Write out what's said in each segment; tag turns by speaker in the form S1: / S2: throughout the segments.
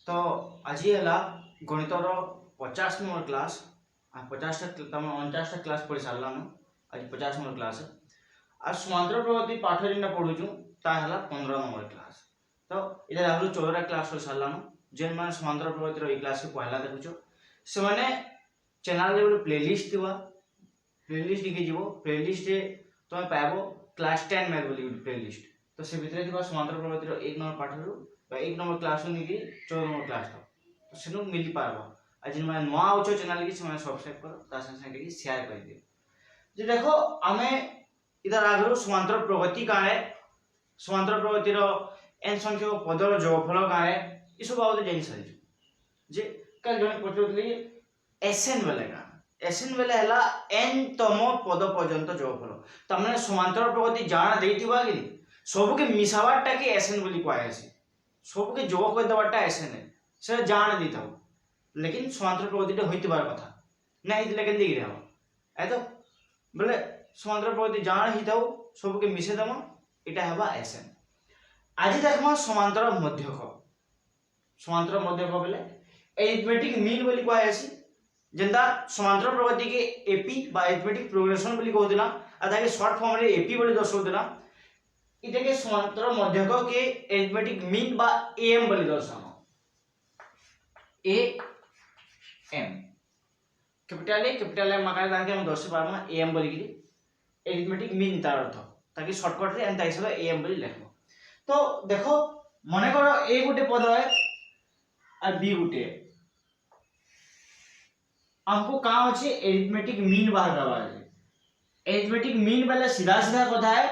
S1: तो आज है गणितर 50 नंबर क्लास 50 तुम 49 क्लास पढ़ी सारा आज 50 नंबर क्लास आज समांतर प्रगति पाठ जेनटा पढ़ुचु ताहला 15 नंबर क्लास। तो ये आगु 14 क्लास हो सारा जेन मैंने समांतर प्रगति क्लास के पहला देखुच से मैंने चैनल रे गोटे प्लेलिस्ट थी प्लेलिस्ट लिखी जीव प्लेलिस्ट तुम पाइब क्लास 10 मैथ बोली प्लेलिस्ट। तो से भितर थी समांतर प्रगति 1 नंबर पाठ रू 1 नंबर क्लास नहीं 14 नंबर क्लास तक तो से मिल पार आज जिन मैंने नुआ आउच चैनल की सब्सक्राइब कर संगे शेयर कर दियो जे देखो आमे इधर आगु समांतर प्रगति काहे समांतर प्रगतिर एन संख्यक पदर जोगफल काहे ये सब बाबद जान सारी जे कल जने पचोतली एसएन बेले का एसएन बेले हला एन तम पद पर्यंत जोगफल तमने समांतर प्रगति जाना देइतिबा कि सबके मिसावाटा के एसएन बोली कहै छै सबके जोग कर दबाटा एसएन है से जान देता लेकिन समांतर प्रगति होइतिबार कथा ना हितले के दिख रहा है तो बोले समांतर प्रगति जान ही थाउ सबके मिसे दम इटा हबा एसएन। आज देखमा समांतर मध्यक बोले अरिथमेटिक मीन बोली कहै छै जेंदा समांतर प्रगति के एपी बा अरिथमेटिक प्रोग्रेशन बोली कहउदिला अथा के शॉर्ट फॉर्म रे एपी बोली दर्शाउदिला इटा के समांतर मध्यक के अरिथमेटिक मीन बा एएम बोली दर्शानो ए एम कैपिटल ए माकारे दाके हम दर्शा पारमा एएम बोली कि अरिथमेटिक मीन तार अर्थ ताकि शॉर्टकट रे एंता हिसाब एएम बोली लिखो। तो देखो मने करो ए गुटे पद है और बी गुटे हमको काम अछि अरिथमेटिक मीन बाहर करबा है। अरिथमेटिक मीन वाला सीधा सीधा कथा है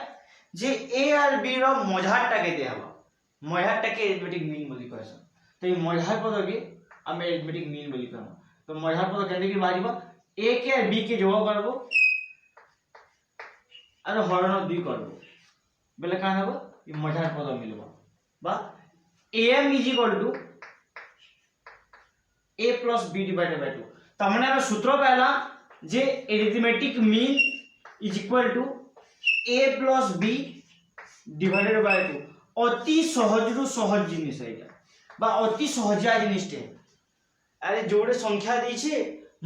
S1: जे ए और बी रो मझाटा केते हबा मझाटा के अरिथमेटिक मीन बोली कहै तो ये मझार पद के हम अरिथमेटिक मीन बोली कहब। तो मझार पद केते कि बाहरिबा ए के और बी के जोग करबो और हरण 2 करबो बेले का हबो ये मझार पद मिलबो बा am = a + b / 2 तमने हम सूत्र पहला जे अरिथमेटिक मीन = a + b / 2 अति सहज रु सहज जिनिस है बा अति सहजिया जिनिस टे अरे जोड़े संख्या दी छे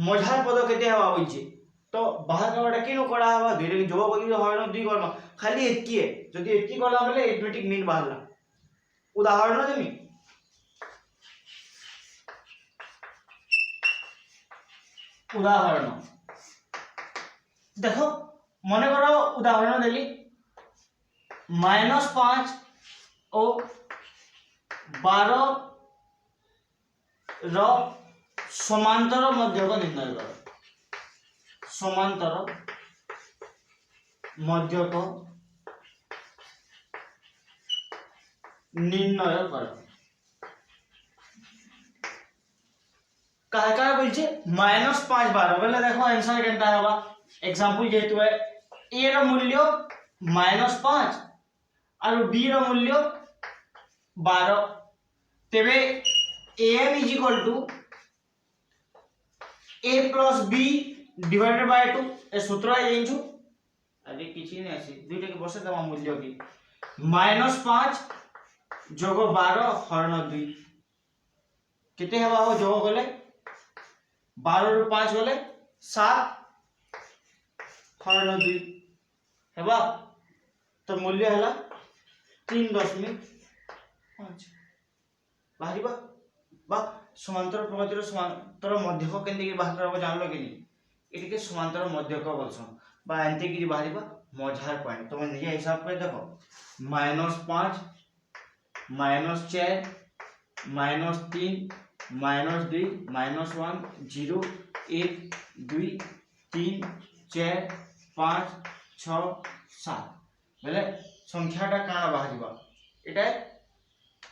S1: मझार पद केते हवा होई छे तो बाहर करवाटा केनो करा हवा धीरे जोग करी हरण 2 करबा खाली एतकी है जदी एतकी करला बेले अरिथमेटिक मीन बाहरला उदाहरण देमी उदाहरण देखो मने करो उदाहरण देली -5 और 12 रो समांतर मध्यक निर्णय करो समांतर मध्यक निर्णय करो कहा बोलछे -5 12 बोले देखो आंसर केनता हबा एग्जांपल जेतु है a रो मूल्य -5 और b रो मूल्य 12 तेबे am = a + b / 2 ए सूत्र है जेंछु अरे किछि नै आसी दुइटा के बसे दमा मूल्य की -5 जोग 12 हरण 2 केते हबा हो जोग गले 12 रु 5 गले 7 हरण 2 हेबा तो मूल्य हला 3.5 बाहरिबा बा समांतर प्रगतिर समांतर मध्यक केंते के बाहर करबो जानलो कि नहीं एटी के समांतर मध्यक बोलछन बा एंते कि बाहरिबा मझार पॉइंट तो निजे हिसाब कर देखो -5 -4 -3 -2 -1 0 1 2 3 4 5 6 7 बेले संख्याटा काना बाहरिबा एटा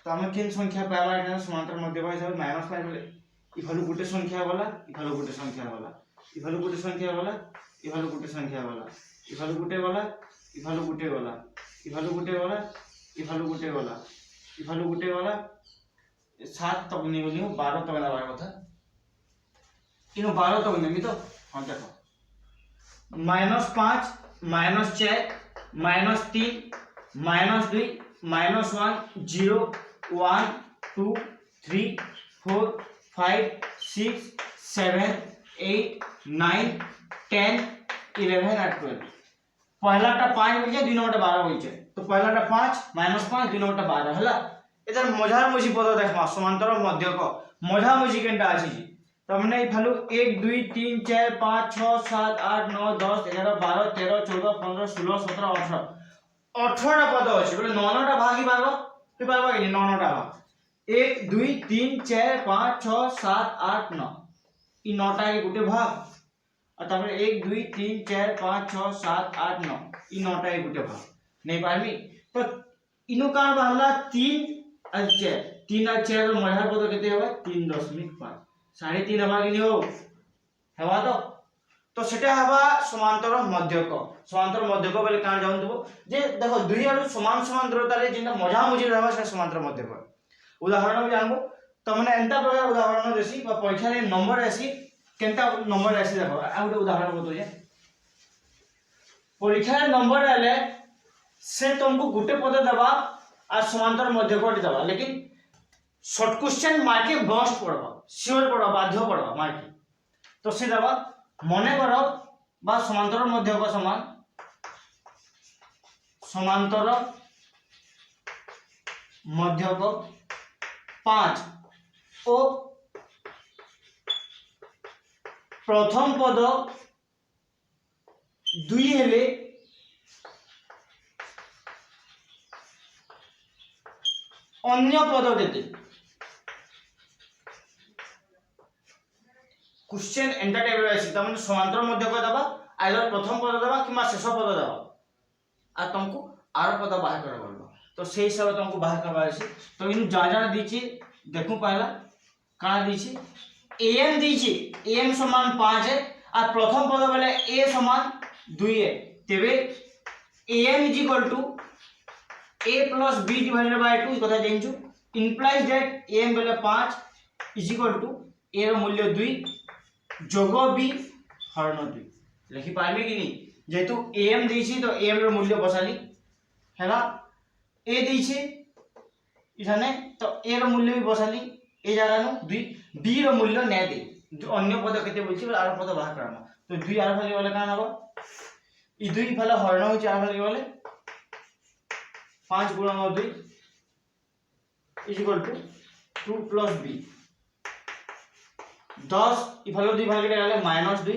S1: तो हम किन संख्या पाइबा एटा समांतर मध्यक हिसाब -5 बेले इफालु गुटे संख्या वाला इफालु गुटे संख्या वाला इफालु गुटे संख्या वाला इफालु गुटे संख्या वाला इफालु गुटे वाला इफालु गुटे वाला इफालु गुटे वाला इफालु गुटे वाला इफालु गुटे वाला 7 तक नहीं बोली 12 तक ना कथा इनो 12 तक नहीं तो हां देखो -5 -4 -3 -2 -1 0 1 2 3 4 5 6 7 8 9 10 11 আর 12 পহলাটা 5 বলছে দুই নম্বরটা 12 বলছে তো পহলাটা 5 -5 দুই নম্বরটা 12 হলা এটার মঝামঝি পদ দেখবা সমান্তর মধ্যক মঝামঝি কেনটা আছে জি তার মানে এই ভালু 1 2 3 4 5 6 7 8 9 10 11 12 13 14 15 16 17 18 18টা পদ আছে বলে 9টা ভাগি পারবা কি পারবা কি 9টা ভাগ 1 2 3 4 5 6 7 8 9 ই 9টা के गुटे भाग और तापर 1 2 3 4 5 6 7 8 9 इ 9टा के गुटे भाग नहीं पारमी तो इनु का बाहला 3 और 4 3 और 4 रो मझार पद केते होबा 3.5 3.5 हवा कि हो हेबा तो सेटा हवा समांतर मध्यक बोले का जान देबो जे देखो दुई आरो समान समान दूरता रे जिना मझामझि रहबा से समांतर मध्यक उदाहरण में जानबो तो माने एंता प्रकार उदाहरण देसी बा परीक्षा रे नंबर आसी केनता नंबर आसी देखो आ गोटे उदाहरण बतो जे परीक्षा रे नंबर आले से तुमको गुटे पद देबा आ समांतर मध्यक देबा लेकिन शॉर्ट क्वेश्चन मार्के मस्ट पड़बा श्योर पड़बा बाध्य पड़बा मार्के तो से देबा मने करो बा समांतर मध्यक समान समांतर मध्यक 5 ओ प्रथम पद 2 हेले अन्य पद केते क्वेश्चन एंटा टाइप रे अछि त माने समांतर मध्यक दबा आइदर प्रथम पद दबा किमा शेष पद दबा आ तुमको आर पद बाहर करबा तो सेही सब तुमको बाहर करबा अछि तो इन जा दीची देखू पहला का दीची am दीची am समान 5 है और प्रथम पद बोले a समान 2 है तेबे am is equal to a plus b divided by 2 कथा जानछु implies that am बोले 5 is equal to a रो मूल्य 2 जोग b हरण 2 लिखि पाइबे कि नहीं जेतु am दीची तो am रो मूल्य बसाली हैला a दीची इठाने तो a रो मूल्य भी बसाली ए जगह नु 2 b रो मूल्य नै दे अन्य पद केते बोलछि आर पद बाहर करना तो 2 आर फले वाला कान हबो ई 2 फले हरण होछि आर फले वाले 5 गुणा 2 is equal to 2 plus b 10 ई फले 2 भाग गले -2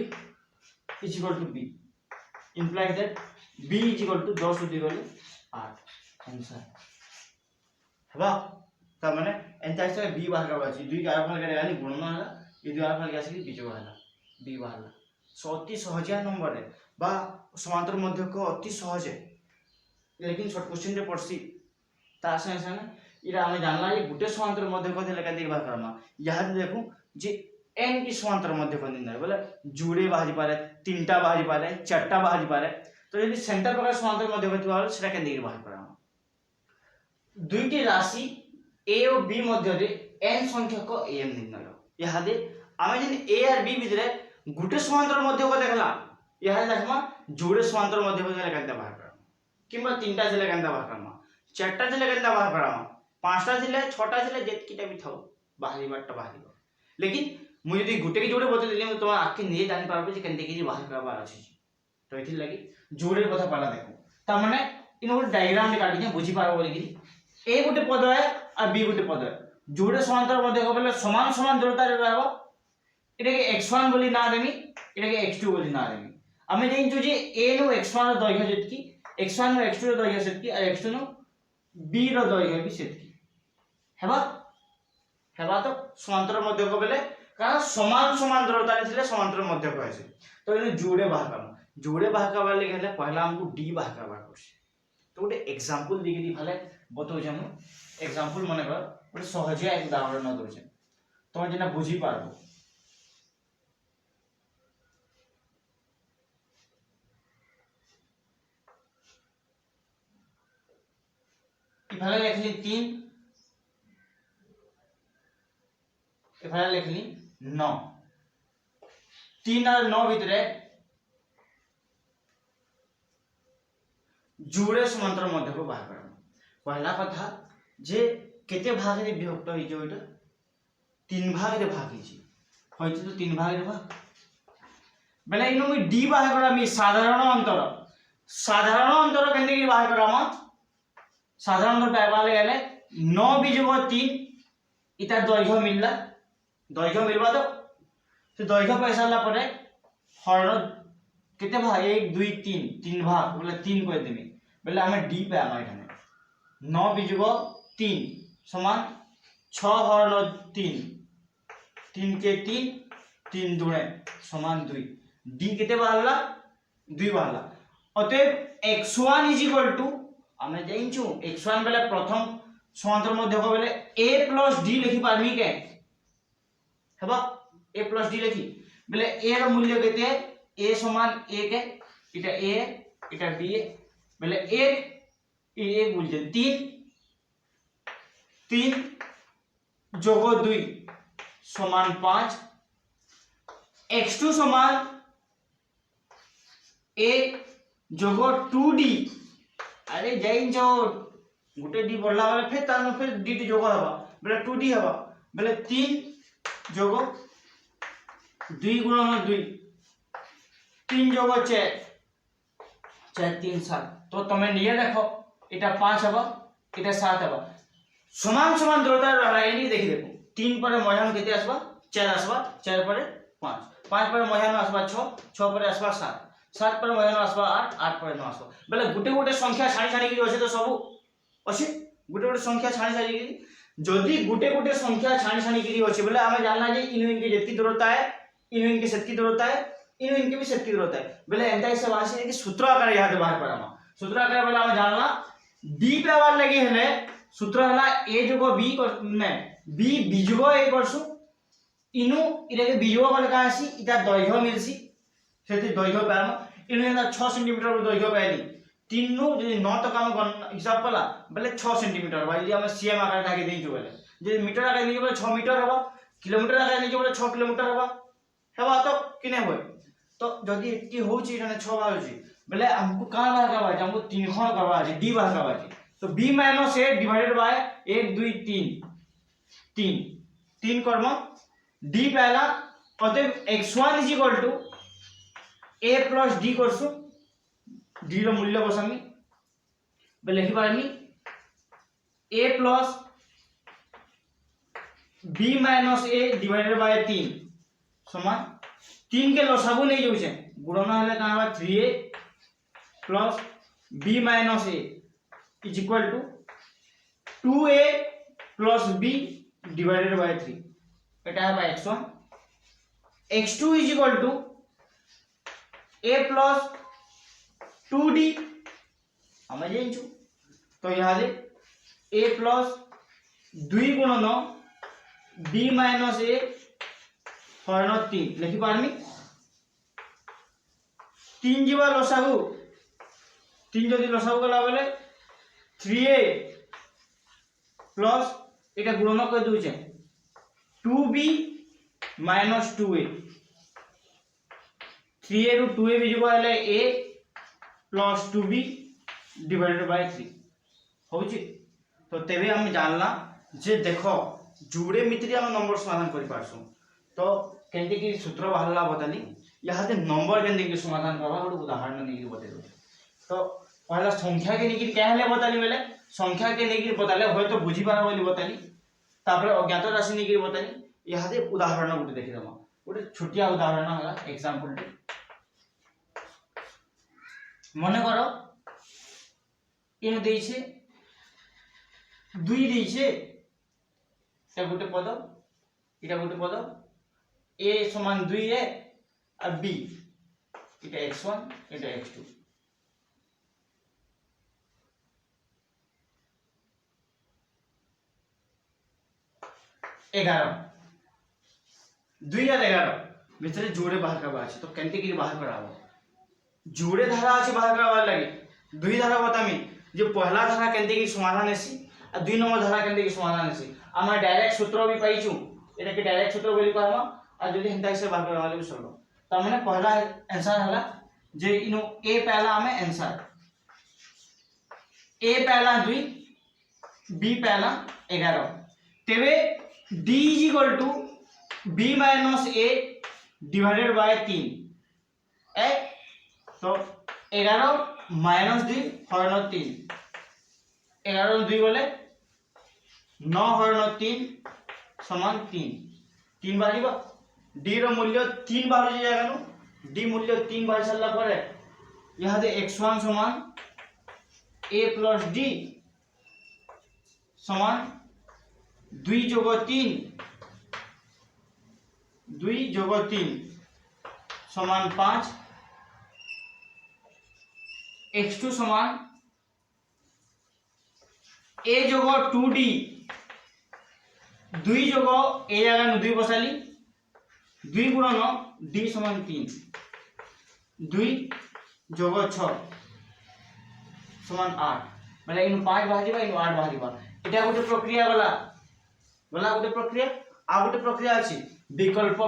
S1: is equal to b implies that b is equal to 10 2 गले 8 आंसर हबा त माने एंता से b बाहर करबा छी 2 के आर फल करे यानी गुणन हला ई 2 आर फल के आसी बीजो हला b बाहरला सो अति सहजिया नंबर है बा समांतर मध्यक अति सहज है लेकिन शॉर्ट क्वेश्चन रे पड़सी ता संगे संगे इरा हमें जानला ये गुटे समांतर मध्यक देले का देख बाहर करना यहां देखू जे n की समांतर मध्यक दिन है बोले जुड़े बाहरी पारे तीनटा बाहरी पारे चारटा बाहरी पारे तो यदि सेंटर प्रकार समांतर मध्यक थिबा सेटा के देख बाहर करना दुईटी राशि a और b मध्य रे n संख्यक am निर्णय यहां दे आमे जन a और b भितरे गुटे समांतर मध्यक देखला यहां देखमा जोड़े समांतर मध्यक देले केनता बाहर करना किंबा तीनटा देले केनता बाहर करना चारटा देले केनता बाहर करना पांचटा देले छटा देले जेतकीटा भी थाओ बाहरी बाटटा बाहरी लेकिन मु यदि गुटे के जोड़े बते दिले तुम आके निजे जानि पारबे जे केनते के बाहर करबा अछि तो एथि लागि जोड़े कथा पहला देखो त माने इन डायग्राम में काटी बुझी पारबो बोली कि ए गुटे पद है और बी गुटे पद है जोड़े समांतर मध्यक बोले समान समान दूरता रे रहबो एटा के x1 बोली ना देमी एटा के x2 बोली ना देमी हमें जानछु जे a नो x1 रो दैर्घ्य जेतकी x1 नो x2 रो दैर्घ्य सेतकी और x2 नो b रो दैर्घ्य भी सेतकी हेबा तो समांतर मध्यक बोले कारण समान समान दूरता रे थिले समांतर मध्यक आसे तो इन जोड़े बाहर करबा ले गेले पहला हमको d बाहर करबा पड़छ तो गोटे एग्जांपल देके दी भाले बतो जे हम एग्जांपल माने कर गोटे सहजिया एक उदाहरण न दोछे तो जेना बुझी पारबो इफाले लिखली 3 इफाले लिखली 9 3 और 9 भितरे जोड़े समांतर मध्यक बाहर करना पहला कथा जे केते भाग रे विभक्त होई जो एटा तीन भाग रे भागी होइते तो तीन भाग रे भाग बेले इनो मी डी बाहर करा मी साधारण अंतर केंदे की बाहर करा म साधारण अंतर पाइबा गेले 9 बिजोग 3 इता दैर्घ्य मिलबा तो से दैर्घ्य पैसा ला परे हरण केते भाग 1 2 3 तीन भाग बोले 3 कर देमी बोले हमें डी पे आमा एखाने 9 बिजोग 3 समान 6 हरण 3 3 के 3 3 दुणे समान 2 डी केते बाहरला 2 बाहरला अतएव x1 इज इक्वल टू हमें जानिछु x1 बेले प्रथम समांतर मध्य को बेले a प्लस d लिखि पारमी के हेबा a प्लस d लिखि बेले a रो मूल्य केते a समान 1 है इटा a इटा b बेले 1 मूल्य 3 जोगो 2 समान 5 x2 समान a जोगो 2d अरे जाइन जो गुटे डी बढ़ला वाले फिर डी जोग हवा बेले 2d हवा बेले 3 जोगो 2 गुणन 2 3 जोगो 4 4 3 7 तो तमे निये देखो एटा 5 हवा एटा 7 हवा समान समान दूरता रहला एनी देखि देखो 3 पर मयान केते आसबा 4 आसबा 4 पर 5 5 पर मयान आसबा 6 6 पर आसबा 7 7 पर मयान आसबा 8 8 पर 9 आसबा बेले गुटे गुटे संख्या छाणी छाणी की अछि तो सब अछि गुटे गुटे संख्या छाणी छाणी की जदी गुटे गुटे संख्या छाणी छाणी की अछि बोले हमें जानना जे इनु इनके जेती दूरता है इनु इनके सेतकी दूरता है इनु इनके भी सेतकी दूरता है बोले एंता इसे वासी कि सूत्र आकार यहां से बाहर पड़ामा सूत्र आकार बोले हमें जानना d पे आवार लगी है सूत्र हला a जोगो b ने b बिजोगो a करसु इनु इरे के बिजोगो वाला का आसी इता दैर्घ्य मिलसी सेति दैर्घ्य पाम इनु एना 6 सेंटीमीटर दैर्घ्य पाइली 3 नु जे 9 तक हम हिसाब कला बोले 6 सेंटीमीटर भाई हम सीएम आकार धागे देइछु बोले जे मीटर आकार नहीं बोले 6 मीटर हबा किलोमीटर आकार नहीं बोले 6 किलोमीटर हबा तो किने होय तो जदी की होची इने 6 बाजी बोले हमको कहां बाहर करबा है हमको 3 खंड करबा है d बाहर करबा है तो b - a डिवाइडेड बाय 1 2 3 3 कर्म d पहला अतएव x1 is equal to a plus d करसु d रो मूल्य बसामी बे लिखि पारमी a plus b - a divided by 3 समान 3 के लसागु नहीं जाउछे गुणन हले का 3a plus b - a is equal to 2a plus b divided by 3 एटा है x1 x2 is equal to a plus 2d हमें जानिछु तो यहां दे a प्लस 2 गुणन b - a हरण 3 लिखि पारमी 3 जीवा लसागु 3 जदी लसागु गला बेले 3a प्लस एटा गुणन कर दोचे 2b - 2a 3a ru 2a भी जुगा ले a plus 2b divided by 3 होची तो तेबे हम जानला जे देखो जुड़े मित्री हम नंबर समाधान करि पारसु तो केंते की सूत्र बाहरला बताली यहां दे नंबर केंते की समाधान करबा गोटे उदाहरण नै की बतेलो तो पहला संख्या के निकी कहले बताली बेले संख्या के निकी बताले होय तो बुझी पारा बोली बताली तापर अज्ञात राशि निकी बताली यहां दे उदाहरण गोटे देखि दमा गोटे छोटिया उदाहरण होला एग्जांपल मने करो इन देइछे 2 देइछे ता गोटे पद इटा गोटे पद a समान 2 है और b इटा x1 इटा x2 ग्यारह 2 और 11 भितर जोड़े बाहर करबा अछि तो केंते की बाहर कराबो जोड़े धारा अछि बाहर करबा लागि 2 धारा बतामी जे पहला धारा केंते की समाधान हेसी आ 2 नंबर धारा केंते की समाधान हेसी हम डायरेक्ट सूत्र भी पाइछु एटा के डायरेक्ट सूत्र बोली कहमा आ जदी हिंता से बाहर करबा लागि सरलो त माने पहला आंसर हला जे इनो a पहला हमें आंसर a पहला 2 b पहला 11 तेबे d is equal to b minus a divided by 3 ए तो 11 माइनस 2 हरण 3 11 2 बोले 9 हरण 3 समान 3 बार d रो मूल्य 3 बार हो जाएगा नो d मूल्य 3 बार चलला पर यहाँ दे x1 समान a प्लस d समान 2 जोग 3 समान 5 x2 समान a जोग 2d 2 जोग a जगह 2 बसाली 2 गुणन d समान 3 2 जोग 6 समान 8 मतलब इन 5 बाहरिबा इन 8 बाहरिबा এটা গোটে প্রক্রিয়া গলা গোটে প্রক্রিয়া আর গোটে প্রক্রিয়া আছে বিকল্প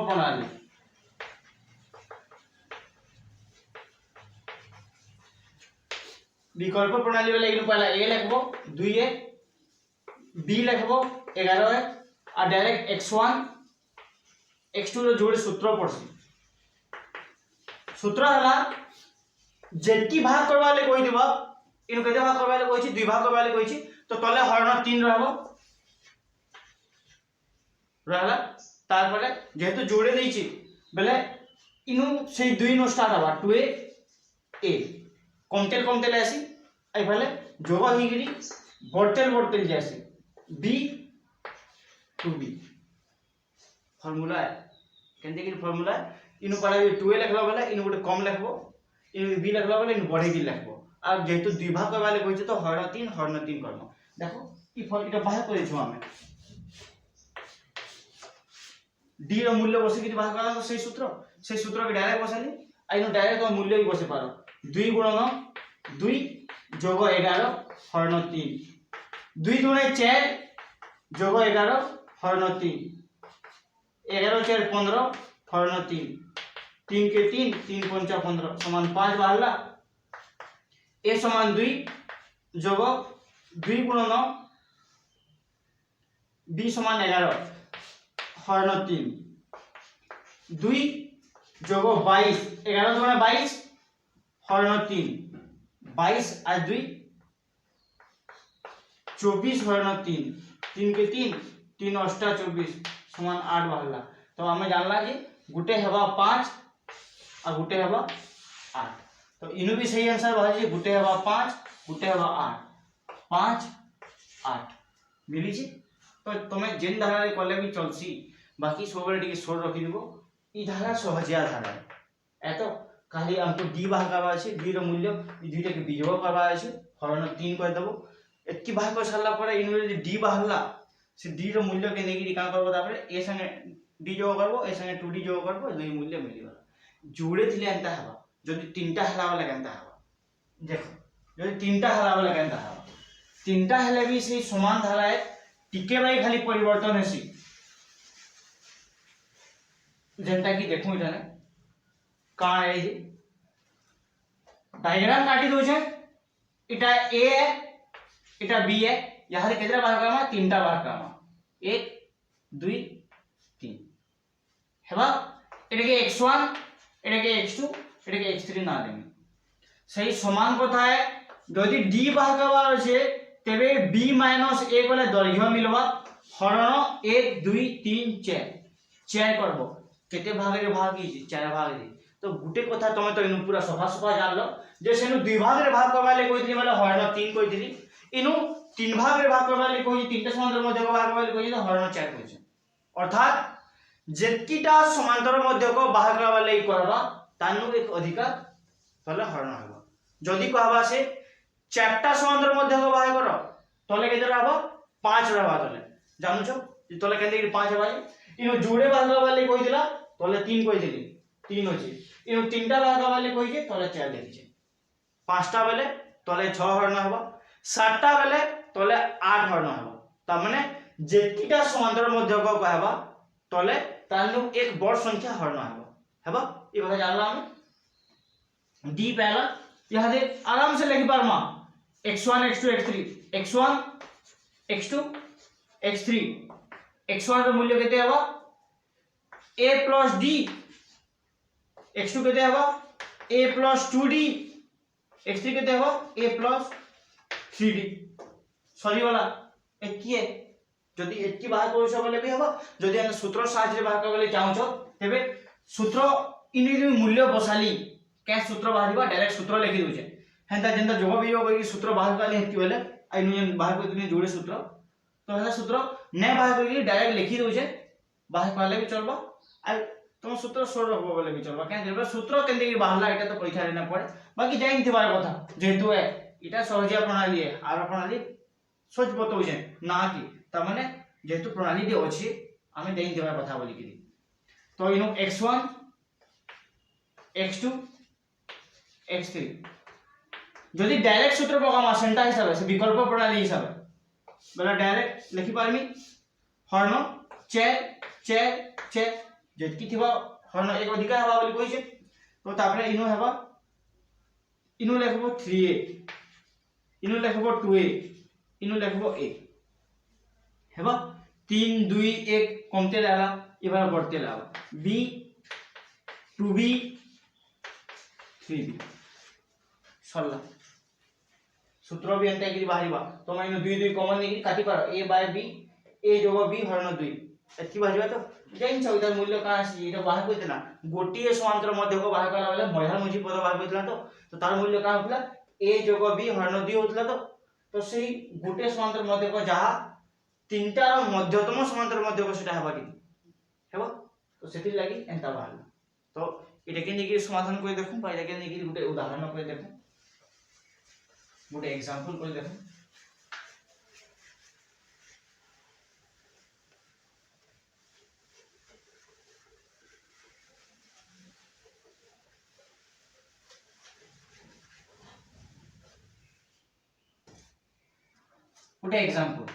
S1: প্রণালী বেলে ইনু পহলা a লিখবো 2a b লিখবো 11 আর ডাইরেক্ট x1 x2 रो जोड़े सूत्र पड़सी सूत्र हला जेकी भाग करबा ले कोइ दिबा इनु केते भाग करबा ले कोइ छी 2 भाग करबा ले कोइ छी तो तले हरण 3 रहबो रहला तार परे जेहेतु जोड़े देइची बेले इनु सेही 2 नो स्टार्ट हबा 2a a कमतेल आसी आई भले जोग हिगिरी बर्तेल जैसे b to b फार्मूला है केंते कि फार्मूला इनु पड़ा 2a लिखला बेले इनु गोटे कम लिखबो इनु b लिखला बेले इनु बढ़े की लिखबो आ जेहेतु दुई भाग करबा ले कहिছে तो हरण 3 करनो देखो ई इटा बाहर करे छु हमें d रो मूल्य बसे कि बाहर करा तो सही सूत्र के डायरेक्ट बसाली आइनो डायरेक्ट तो मूल्य भी बसे पारो 2 गुणन 2 जोग 11 हरण 3 2 गुणे 4 जोग 11 हरण 3 11 4 15 हरण 3 3 के 3 3 5 15 समान 5 बाहरला a समान 2 जोग 2 गुणन b समान 11 हरण 3 2 जोग 22 11 गुणे 22 हरण 3 22 और 2 24 हरण 3 3 के 3 3 8 24 समान 8 बाहरला तो हमें जानला कि गुटे हवा 5 और गुटे हवा 8 तो इनु भी सही आंसर बाहर जे गुटे हवा 5 गुटे हवा 8 5 8 मिली छी तो तमे जेन धारा रे कले भी चलसी बाकी सोबरे टिके सोर रखि दिबो ई धारा सहजिया धारा ए तो खाली हमको d भाग करबा छै d रो मूल्य ई दुइटा के वियोग करबा छै हरण 3 कह देबो एतकी भाग कर सारला पर इनु जे d बाहरला से d रो मूल्य के नेगी का करबो तापर ए संगे d जोग करबो ए संगे 2d जोग करबो दुई मूल्य मिलिबा जोड़े थिले अंता हबा जदि तीनटा हला वाला केनता हबा देखो जदि तीनटा हला वाला केनता हबा तीनटा हले भी से समान धारा है टिके भाई खाली परिवर्तन हेसी जेंटा की देखू इठाने का है जी डायग्राम काटी दो छे इटा a है इटा b है यहां से केतरा बार कामा तीनटा बार कामा 1 2 3 हेबा एटा के x1 एटा के x2 एटा के x3 ना देंगे सही समान कथा है यदि d बार करबा छै तेबे b - a बोले दैर्घ्य मिलबा हरण 1 2 3 4 करबो केते भाग रे भाग की 4 भाग रे तो गुटे कथा तमे तो इनु पूरा सफा जानलो जे सेनु दुई भाग रे भाग करबा ले कोइथि मतलब हरण 3 कोइथि इनु 3 भाग रे भाग करबा ले कोइ तीनटा समांतर मध्य को भाग करबा ले कोइ तो हरण 4 कोइ अर्थात जेतिटा समांतर मध्य को भाग करबा ले करबा तानु एक अधिकार तले हरण हबो जदी कहबा से चारटा समांतर मध्य को भाग करो तले केते रहबो 5 रहबा तले जानु छ तले केते 5 भाई इनु जोड़े भाग करबा ले कोइ दिला तले 3 कोइ दिली 3 होची इनु तीनटा भाग करबा ले कोइ जे तले 4 देखि छै पांचटा बेले तले 6 हरण हबो सातटा बेले तले 8 हरण हबो त माने जेतिटा समांतर मध्य को कहबा तले तानु एक बड़ संख्या हरण हबो हेबा ई कथा जानला हम डी पहला यहां दे आराम से लिखि पारमा x1 x2 x3 x1 x2 x3 x1 ର मूल्य केते हबो a plus d, x2 केते हबो a plus 2d, x3 केते हबो a plus 3d। सॉरी वाला एक किए जदि एतकी बाहर करछ बोले भी हबो, जदि हम सूत्र साहाय्य बाहर करले चाहछो तेबे सूत्र इनि मूल्य बसाली के सूत्र बाहरबा डायरेक्ट सूत्र लिखि दोजे हेंता जेंता जोग भी होई सूत्र बाहर करले हेतकी बोले आइनु बाहर कर दिने जोड़े सूत्र तो हेला सूत्र ने बाहर करके डायरेक्ट लिखि दोजे बाहर करले भी चलबो आ तुम सूत्र सोर रखबो बोले भी चलबो के जेबे सूत्र केंदे की बाहरला एटा तो परीक्षा लेना पड़े बाकी जाइन थिबार कथा जेतु है एटा सहजिया प्रणाली है आर प्रणाली सोच बतौजे ना कि त माने जेतु प्रणाली दे अछि आमे जाइन थिबार कथा बोली कि तो इनो x1 x2 x3 যদি ডাইরেক্ট সূত্র প্রকাম আসেনটা হিসাবে সে বিকল্প প্রণালী হিসাবে বলা ডাইরেক্ট লিখি পারমি হর্ণ চের চের চের যেতকি থিবা হর্ণ এক অধিকার হবা বলি কইছে তো তারপরে ইনো হবা ইনো লিখবো 3a ইনো লিখবো 2a ইনো লিখবো a হেবা 3 2 1 কমতে লাগলা এবার बढ़ते লাগা b 2b 3b सरला सूत्र भी एंता कि बाहरिबा तो माइनो 2 2 कॉमन नेकी काटी पार a बाय b a जोग b हरण 2 एतकी बाहरिबा तो जाइन छ इधर मूल्य का आसी इटा बाहर कइतला गोटिए समांतर मध्य को बाहर कला वाला मझा मझी पद बाहर कइतला तो तार मूल्य का होतला a जोग b हरण 2 होतला तो सेही गोटे समांतर मध्य को जहा तीनटा मध्यतम समांतर मध्य को सेटा हेबा कि हेबा तो सेति लागि एंता बाहर तो इटा के नेकी समाधान कोइ देखु पाइला के नेकी गोटे उदाहरण कोइ देखु गोटे एग्जांपल कर देखो गोटे एग्जांपल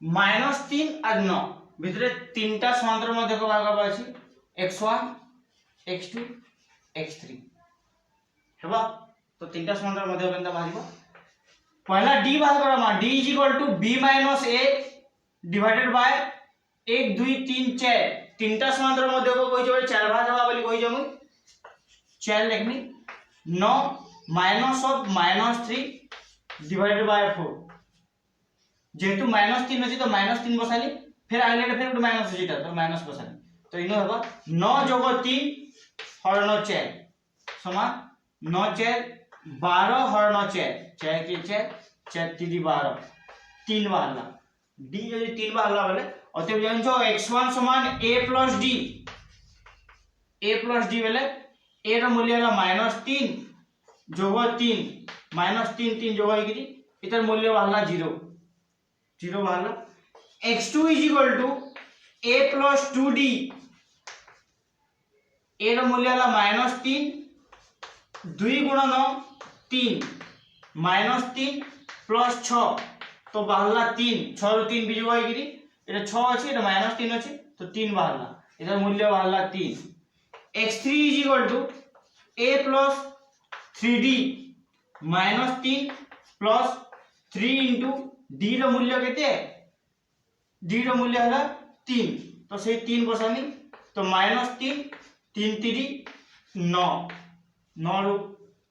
S1: -3 और 9 भितरे तीनटा समांतर मध्य को भाग अछि x1 x2 x3 हेबा तो तीनटा समांतर मध्य केनता भागिबो पहला d बाहर Karma d b - a divided bye 1 2 3 4 तीनटा समांतर मध्य को कहि जबे 4 भाग हवा बोली कहि जमु 4 लिखनी 9 -3 डिवाइडेड बाय 4 जेतु -3 अछि तो -3 बसाली फिर आइले फिर गुड माइनस जेटा तो माइनस बसाली तो इनो होबा 9 जोग 3 हरण 4 समान 9 4 12 हरण 4 4 के 4 4 3 12 3 बारला d यदि 3 बारला बोले अतः जान जो x1 समान a plus d बोले a रो मूल्य हला -3 जोग 3 -3 3 जोग होइगिरी इतर मूल्य वाला 0 0 वाला x2 a plus 2d a रो मूल्य हला -3 2 गुणन 3 -3 प्लस 6 तो बाहरला 3 6 रो 3 बिजो होइगिरी एटा 6 अछि एटा -3 अछि तो 3 बाहरला एटा मूल्य बाहरला 3 x3 a plus 3d -3 plus 3 into d रो मूल्य केते d रो मूल्य हला 3 तो से 3 बसानी तो -3 3 3 9 9 रो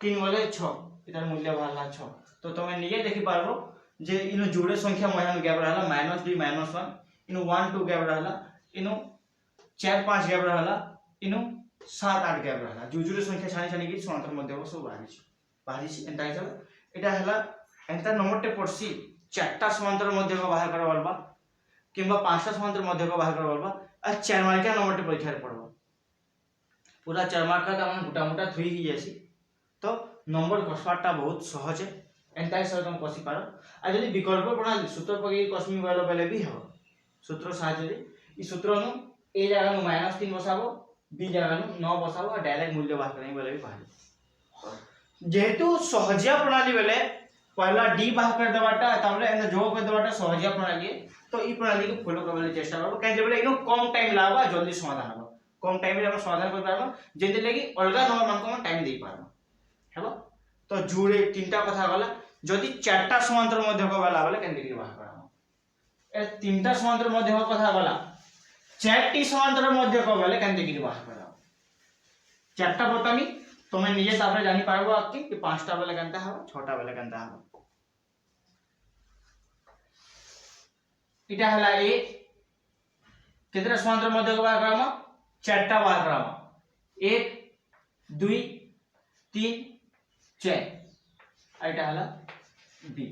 S1: 3 बोले 6 इधर मूल्य बाहरला 6 तो तमे निजे देखि पारबो जे इनो जोड़े संख्या मयान गैप रहला -3 -1 इनो 1 2 गैप रहला इनो 4 5 गैप रहला इनो 7 8 गैप रहला जो जोड़े संख्या छानी छानी की समांतर मध्य को सब बाहरी एंता हिसाब एटा हला एंता नंबर टे पड़सी चारटा समांतर मध्य को बाहर करबा बलबा किंबा पांचटा समांतर मध्य को बाहर करबा बलबा आ चार मार्किया नंबर टे परीक्षा रे पड़बा पूरा चार मार्क का हम मोटा मोटा थुई ही जैसी तो नंबर कसवाटा बहुत सहज है एंता हिसाब तुम कसी पारो आ जदी विकल्प प्रणाली सूत्र पके कसमी वाला बेले भी हो सूत्र साहाय्य ई सूत्र नु ए जगह नु -3 बसाबो बी जगह 9 बसाबो और डायरेक्ट मूल्य बाहर करने वाले भी बाहर जेहेतु सहजिया प्रणाली बेले पहला डी बाहर कर देवाटा तामले एंड जो कर देवाटा सहजिया प्रणाली तो ई प्रणाली को फॉलो करबे चेष्टा करबो काहे जे बेले इनो कम टाइम लागबा जल्दी समाधान हो कम टाइम रे हम समाधान कर पारबो जेते लागि अलगा नंबर मान को टाइम दे पारबो हेबो तो जुड़े तीनटा कथा गला जदि चारटा समांतर मध्यक वाला बेले केन डिग्री बाहर करबो ए तीनटा समांतर मध्यक कथा गला चारटी समांतर मध्यक बेले केन डिग्री बाहर करबो चारटा बतामी तुम्हें निजे तापर जानि पारबो आकि कि पांचटा बेले केनता हबो छटा बेले केनता हबो इटा हला ए केतरा समांतर मध्यक बाहर करबो चारटा बाहर करबो 1 2 3 4 आइटा हला B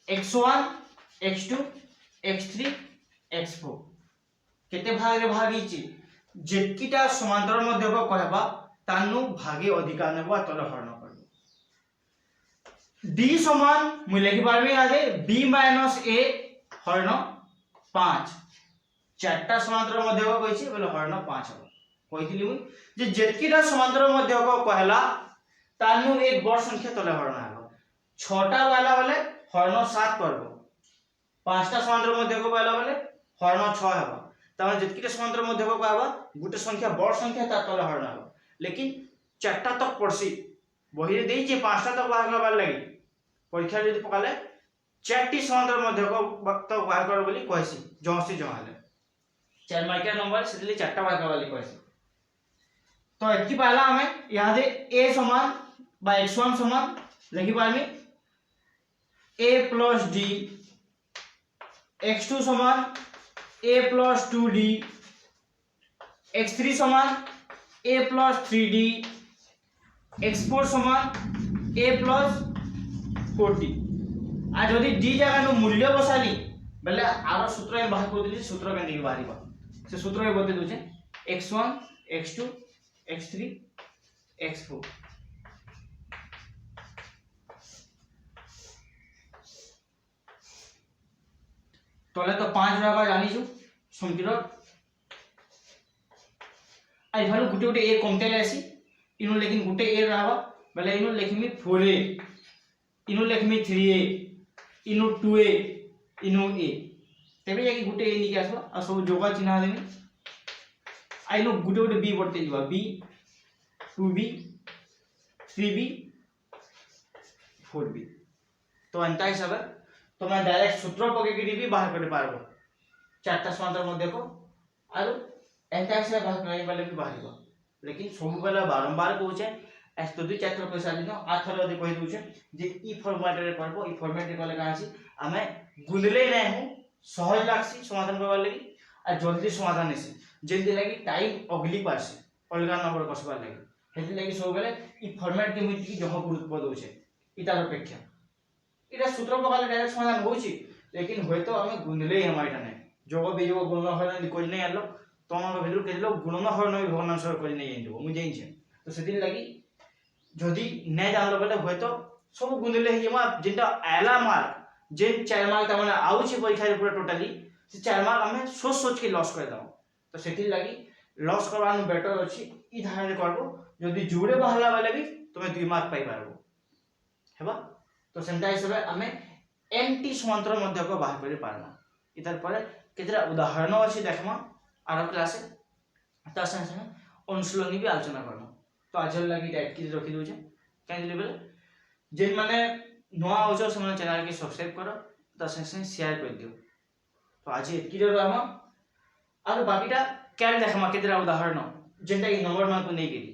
S1: x1 x2 x3 x4 केते भाग रे भागीची जेतिटा समांतर मध्यक कहबा तानु भागे अधिकार नेबा तले हरण करबो d समान मु लिखि पारबे आगे b - a हरण 5 चारटा समांतर मध्यक कहिछि बोले हरण 5 हो कहितली मु जे जेतिटा समांतर मध्यक कहला तानु एक बड़ संख्या तले हरण आबो छटा वाला वाले हरण 7 करबो पांचटा समांतर मध्यक वाला वाले हरण 6 हेबो तमे जेतिटा समांतर मध्यक कहबा गुटे संख्या बड़ संख्या ता तले हरण आबो लेकिन चारटा तक पड़सी बही रे देई जे पांचटा तक बाहर करबार लागि परीक्षा जदि पकाले चारटी समांतर मध्यक तक बाहर कर बोली कहसी जोसी जोहाले 4 मार्किया नंबर सेतली चारटा बाहर करबाली कहसी तो एति पहला हमें यहां दे a समान बा x1 समान लिखि पारमी a + d x2 समान a + 2d x3 समान a + 3d x4 समान a + 4d आ जदि d जगह नो मूल्य बसाली बेले आरो सूत्र में बाहर कर दिली सूत्र केन दिके बाहरीबा से सूत्र में बते दोचे x1 x2 x3 x4 तले तो 5 रहबा जानि छु समझिर आई भालो गुटे गुटे ए कमते लेसी इनो लेकिन गुटे ए रहबा बेले इनो लेखिमी 4a Eno लेखिमी 3a Eno 2a Eno a तेबे जाकी गुटे ए निके आसबा आ सब जोगा चिन्हा देनी I know Gute Gute b बढ़ते जीवा b 2b 3b 4b तो अंता हिसाब तो मैं डायरेक्ट सूत्र पके के भी बाहर कर पारबो चारटा समांतर मध्य को आरो एंता हिसाब बाहर करने वाले भी बाहरबो लेकिन सब बेला बारंबार कहूचे एस्तुदी चैप्टर पैसा दिनो आथर यदि कहि दूचे जे ई फॉर्मेट रे करबो ई फॉर्मेट रे कले कासी हमें गुनले नै हूं सहज लागसी समाधान करबा लागि आ जल्दी समाधान हेसी जल्दी लागि टाइम अगली पासे अलगा नंबर कसबा लागि हेति लागि सब बेले ई फॉर्मेट के मिति जह गुरुत्व दोचे इतार अपेक्षा इटा सूत्र पकाले डायरेक्ट समाधान होची लेकिन होय तो हमें गुनले हम इटा नै जोग बेजोग गुणन हरण कोइ नै आलो तमन भितर केलो गुणन हरण भी भग्नांश कोइ नै एंदो मु जेइन छे तो सेदिन लागि जदि नै जानलो बेले होय तो सब गुनले हिमा जेटा आला मार्क जे 4 मार्क तमने आउची परीक्षा रे पूरा टोटली से 4 मार्क हमें सोच सोच के लॉस कर दो तो सेति लागि लॉस करवानो बेटर अछि ई धारण रे करबो जदि जुड़े बहला बेले भी तमे 2 मार्क पाई पारबो हेबा तो सेंटा हिसाब हमें एनटी समांतर मध्य को बाहर करि पारना इधर पर केतरा उदाहरण अछि देखमा आरो क्लास ता संगे अनुशीलनी भी आलोचना करना तो आज लागि टाइप की रखि दोजे काहे लेवल जे माने नवा होजो समय चैनल के सब्सक्राइब करो ता संगे शेयर कर दियो तो आज एतकी रहमा आरो बाकीटा क्या देखमा केतरा उदाहरण जेंटा की नंबर मान को नै गेली